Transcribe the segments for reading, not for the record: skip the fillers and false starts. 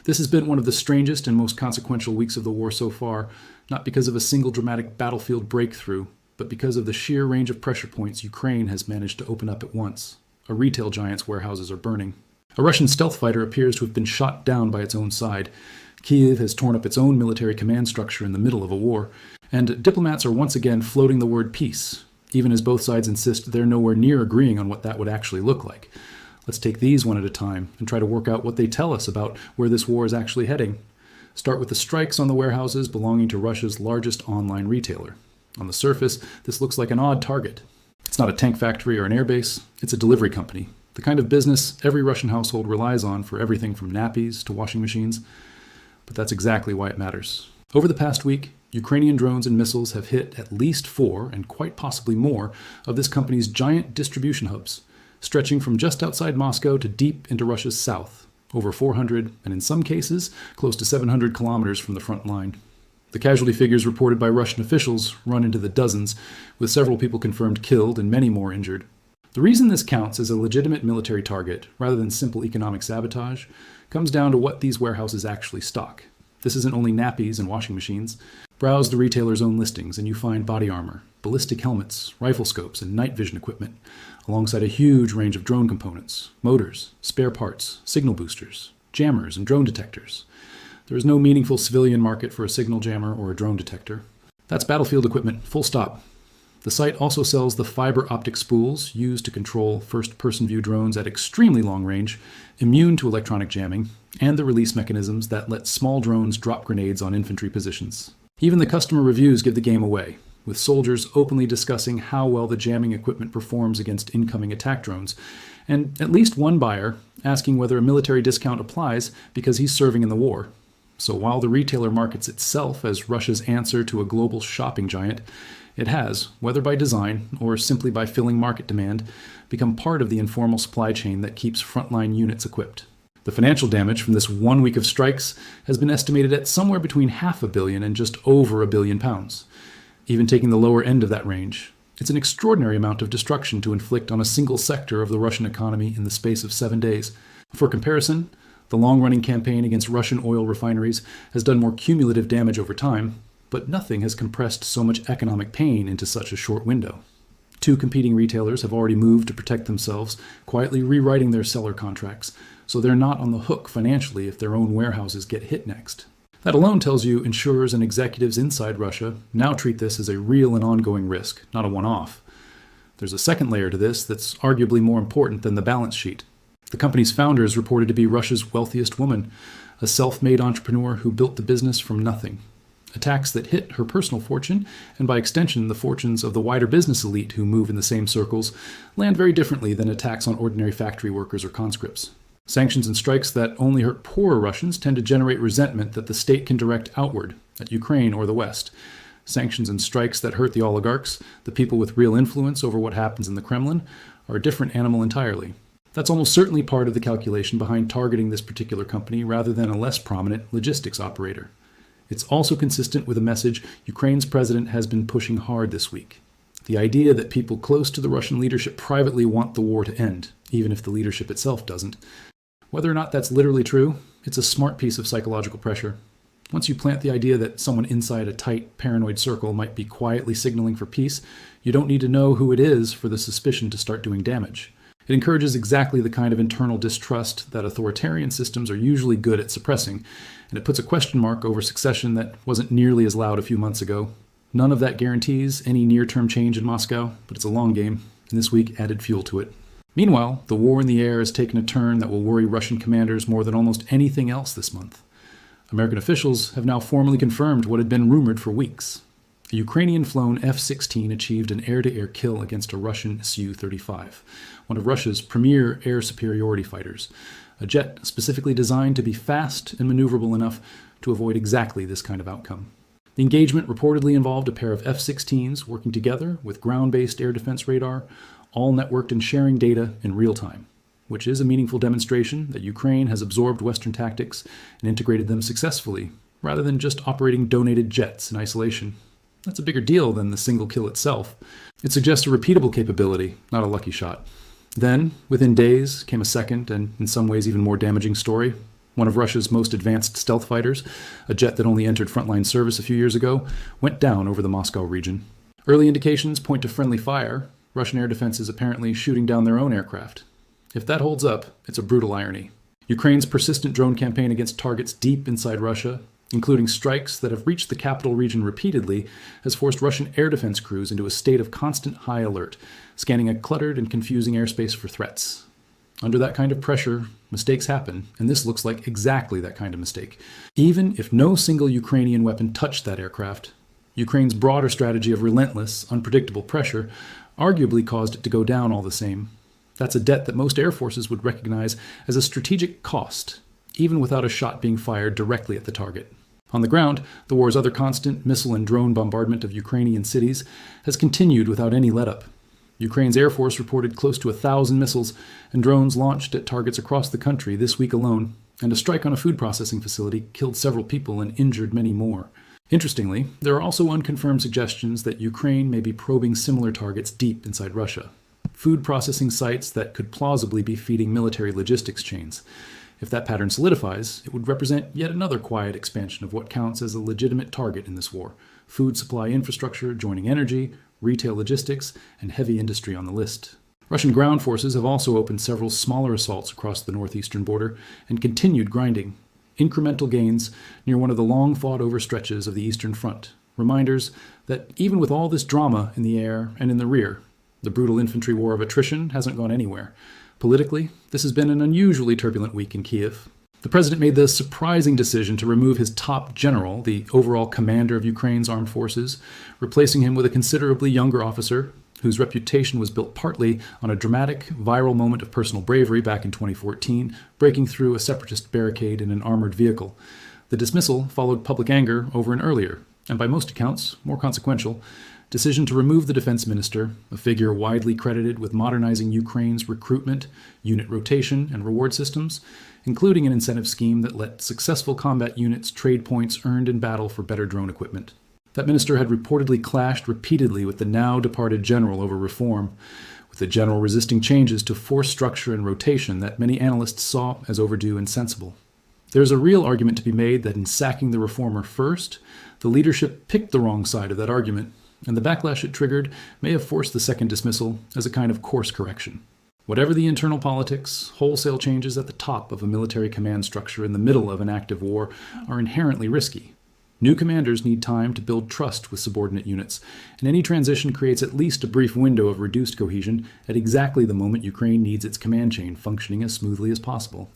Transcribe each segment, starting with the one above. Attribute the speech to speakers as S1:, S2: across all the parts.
S1: This has been one of the strangest and most consequential weeks of the war so far, not because of a single dramatic battlefield breakthrough, but because of the sheer range of pressure points Ukraine has managed to open up at once. A retail giant's warehouses are burning. A Russian stealth fighter appears to have been shot down by its own side. Kyiv has torn up its own military command structure in the middle of a war. And diplomats are once again floating the word peace, even as both sides insist they're nowhere near agreeing on what that would actually look like. Let's take these one at a time and try to work out what they tell us about where this war is actually heading. Start with the strikes on the warehouses belonging to Russia's largest online retailer. On the surface, this looks like an odd target. It's not a tank factory or an airbase, it's a delivery company, the kind of business every Russian household relies on for everything from nappies to washing machines. But that's exactly why it matters. Over the past week, Ukrainian drones and missiles have hit at least 4, and quite possibly more, of this company's giant distribution hubs, stretching from just outside Moscow to deep into Russia's south, over 400, and in some cases, close to 700 kilometers from the front line. The casualty figures reported by Russian officials run into the dozens, with several people confirmed killed and many more injured. The reason this counts as a legitimate military target, rather than simple economic sabotage, comes down to what these warehouses actually stock. This isn't only nappies and washing machines. Browse the retailer's own listings and you find body armor, ballistic helmets, rifle scopes, and night vision equipment, alongside a huge range of drone components, motors, spare parts, signal boosters, jammers, and drone detectors. There is no meaningful civilian market for a signal jammer or a drone detector. That's battlefield equipment, full stop. The site also sells the fiber optic spools used to control first-person view drones at extremely long range, immune to electronic jamming, and the release mechanisms that let small drones drop grenades on infantry positions. Even the customer reviews give the game away, with soldiers openly discussing how well the jamming equipment performs against incoming attack drones, and at least one buyer asking whether a military discount applies because he's serving in the war. So while the retailer markets itself as Russia's answer to a global shopping giant, it has, whether by design or simply by filling market demand, become part of the informal supply chain that keeps frontline units equipped. The financial damage from this 1 week of strikes has been estimated at somewhere between £500 million and just over £1 billion. Even taking the lower end of that range, it's an extraordinary amount of destruction to inflict on a single sector of the Russian economy in the space of 7 days. For comparison, the long-running campaign against Russian oil refineries has done more cumulative damage over time, but nothing has compressed so much economic pain into such a short window. 2 competing retailers have already moved to protect themselves, quietly rewriting their seller contracts, so they're not on the hook financially if their own warehouses get hit next. That alone tells you insurers and executives inside Russia now treat this as a real and ongoing risk, not a one-off. There's a second layer to this that's arguably more important than the balance sheet. The company's founder is reported to be Russia's wealthiest woman, a self-made entrepreneur who built the business from nothing. Attacks that hit her personal fortune, and by extension the fortunes of the wider business elite who move in the same circles, land very differently than attacks on ordinary factory workers or conscripts. Sanctions and strikes that only hurt poorer Russians tend to generate resentment that the state can direct outward, at Ukraine or the West. Sanctions and strikes that hurt the oligarchs, the people with real influence over what happens in the Kremlin, are a different animal entirely. That's almost certainly part of the calculation behind targeting this particular company rather than a less prominent logistics operator. It's also consistent with a message Ukraine's president has been pushing hard this week. The idea that people close to the Russian leadership privately want the war to end, even if the leadership itself doesn't. Whether or not that's literally true, it's a smart piece of psychological pressure. Once you plant the idea that someone inside a tight, paranoid circle might be quietly signaling for peace, you don't need to know who it is for the suspicion to start doing damage. It encourages exactly the kind of internal distrust that authoritarian systems are usually good at suppressing, and it puts a question mark over succession that wasn't nearly as loud a few months ago. None of that guarantees any near-term change in Moscow, but it's a long game, and this week added fuel to it. Meanwhile, the war in the air has taken a turn that will worry Russian commanders more than almost anything else this month. American officials have now formally confirmed what had been rumored for weeks. A Ukrainian-flown F-16 achieved an air-to-air kill against a Russian Su-35, one of Russia's premier air superiority fighters, a jet specifically designed to be fast and maneuverable enough to avoid exactly this kind of outcome. The engagement reportedly involved a pair of F-16s working together with ground-based air defense radar, all networked and sharing data in real time, which is a meaningful demonstration that Ukraine has absorbed Western tactics and integrated them successfully, rather than just operating donated jets in isolation. That's a bigger deal than the single kill itself. It suggests a repeatable capability, not a lucky shot. Then, within days, came a second and in some ways even more damaging story. One of Russia's most advanced stealth fighters, a jet that only entered frontline service a few years ago, went down over the Moscow region. Early indications point to friendly fire, Russian air defenses apparently shooting down their own aircraft. If that holds up, it's a brutal irony. Ukraine's persistent drone campaign against targets deep inside Russia, including strikes that have reached the capital region repeatedly, has forced Russian air defense crews into a state of constant high alert, scanning a cluttered and confusing airspace for threats. Under that kind of pressure, mistakes happen, and this looks like exactly that kind of mistake. Even if no single Ukrainian weapon touched that aircraft, Ukraine's broader strategy of relentless, unpredictable pressure arguably caused it to go down all the same. That's a debt that most air forces would recognize as a strategic cost, even without a shot being fired directly at the target. On the ground, the war's other constant missile and drone bombardment of Ukrainian cities has continued without any letup. Ukraine's Air Force reported close to 1,000 missiles and drones launched at targets across the country this week alone, and a strike on a food processing facility killed several people and injured many more. Interestingly, there are also unconfirmed suggestions that Ukraine may be probing similar targets deep inside Russia, food processing sites that could plausibly be feeding military logistics chains. If that pattern solidifies, it would represent yet another quiet expansion of what counts as a legitimate target in this war: food supply infrastructure joining energy, retail logistics, and heavy industry on the list. Russian ground forces have also opened several smaller assaults across the northeastern border and continued grinding. Incremental gains near one of the long-fought-over stretches of the Eastern Front. Reminders that even with all this drama in the air and in the rear, the brutal infantry war of attrition hasn't gone anywhere. Politically, this has been an unusually turbulent week in Kiev. The president made the surprising decision to remove his top general, the overall commander of Ukraine's armed forces, replacing him with a considerably younger officer whose reputation was built partly on a dramatic, viral moment of personal bravery back in 2014, breaking through a separatist barricade in an armored vehicle. The dismissal followed public anger over an earlier, and by most accounts, more consequential, decision to remove the defense minister, a figure widely credited with modernizing Ukraine's recruitment, unit rotation, and reward systems, including an incentive scheme that let successful combat units trade points earned in battle for better drone equipment. That minister had reportedly clashed repeatedly with the now departed general over reform, with the general resisting changes to force structure and rotation that many analysts saw as overdue and sensible. There's a real argument to be made that in sacking the reformer first, the leadership picked the wrong side of that argument, and the backlash it triggered may have forced the second dismissal as a kind of course correction. Whatever the internal politics, wholesale changes at the top of a military command structure in the middle of an active war are inherently risky. New commanders need time to build trust with subordinate units, and any transition creates at least a brief window of reduced cohesion at exactly the moment Ukraine needs its command chain functioning as smoothly as possible.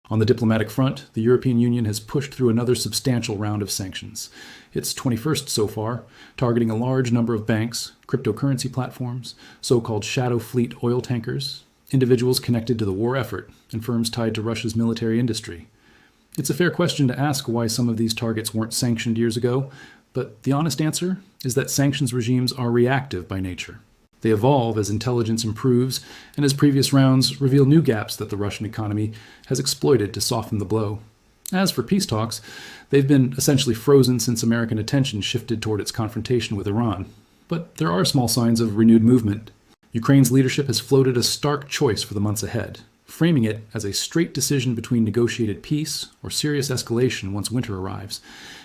S1: On the diplomatic front, the European Union has pushed through another substantial round of sanctions. Its 21st so far, targeting a large number of banks, cryptocurrency platforms, so-called shadow fleet oil tankers, individuals connected to the war effort, and firms tied to Russia's military industry. It's a fair question to ask why some of these targets weren't sanctioned years ago, but the honest answer is that sanctions regimes are reactive by nature. They evolve as intelligence improves and as previous rounds reveal new gaps that the Russian economy has exploited to soften the blow. As for peace talks, they've been essentially frozen since American attention shifted toward its confrontation with Iran. But there are small signs of renewed movement. Ukraine's leadership has floated a stark choice for the months ahead, framing it as a straight decision between negotiated peace or serious escalation once winter arrives,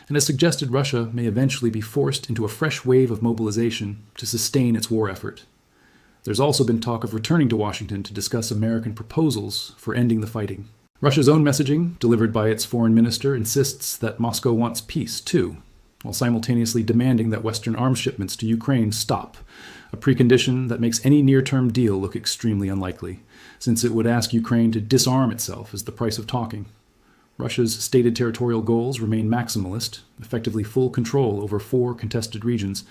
S1: and has suggested Russia may eventually be forced into a fresh wave of mobilization to sustain its war effort. There's also been talk of returning to Washington to discuss American proposals for ending the fighting. Russia's own messaging, delivered by its foreign minister, insists that Moscow wants peace, too, while simultaneously demanding that Western arms shipments to Ukraine stop, a precondition that makes any near-term deal look extremely unlikely, since it would ask Ukraine to disarm itself as the price of talking. Russia's stated territorial goals remain maximalist, effectively full control over 4 contested regions,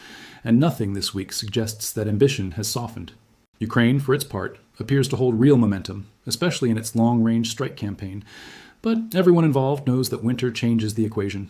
S1: and nothing this week suggests that ambition has softened. Ukraine, for its part, appears to hold real momentum, especially in its long-range strike campaign, but everyone involved knows that winter changes the equation.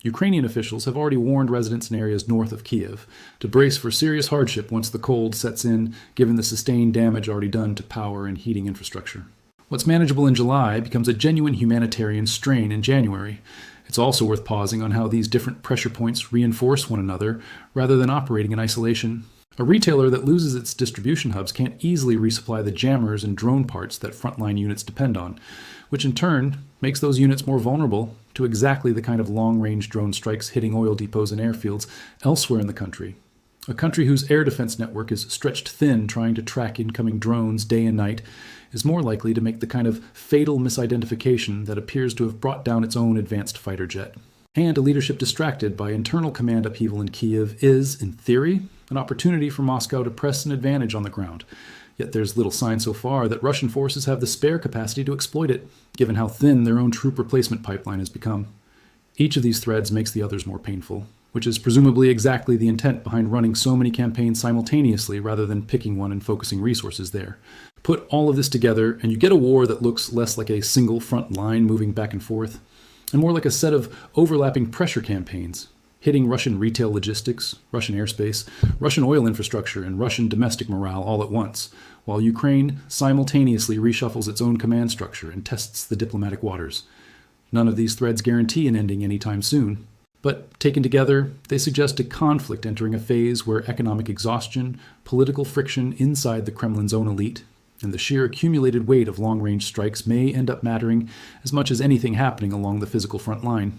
S1: Ukrainian officials have already warned residents in areas north of Kiev to brace for serious hardship once the cold sets in, given the sustained damage already done to power and heating infrastructure. What's manageable in July becomes a genuine humanitarian strain in January. It's also worth pausing on how these different pressure points reinforce one another rather than operating in isolation. A retailer that loses its distribution hubs can't easily resupply the jammers and drone parts that frontline units depend on, which in turn makes those units more vulnerable to exactly the kind of long-range drone strikes hitting oil depots and airfields elsewhere in the country. A country whose air defense network is stretched thin trying to track incoming drones day and night is more likely to make the kind of fatal misidentification that appears to have brought down its own advanced fighter jet. And a leadership distracted by internal command upheaval in Kiev is, in theory, an opportunity for Moscow to press an advantage on the ground. Yet there's little sign so far that Russian forces have the spare capacity to exploit it, given how thin their own troop replacement pipeline has become. Each of these threads makes the others more painful, which is presumably exactly the intent behind running so many campaigns simultaneously rather than picking one and focusing resources there. Put all of this together, and you get a war that looks less like a single front line moving back and forth, and more like a set of overlapping pressure campaigns, hitting Russian retail logistics, Russian airspace, Russian oil infrastructure, and Russian domestic morale all at once, while Ukraine simultaneously reshuffles its own command structure and tests the diplomatic waters. None of these threads guarantee an ending anytime soon, but taken together, they suggest a conflict entering a phase where economic exhaustion, political friction inside the Kremlin's own elite, and the sheer accumulated weight of long-range strikes may end up mattering as much as anything happening along the physical front line.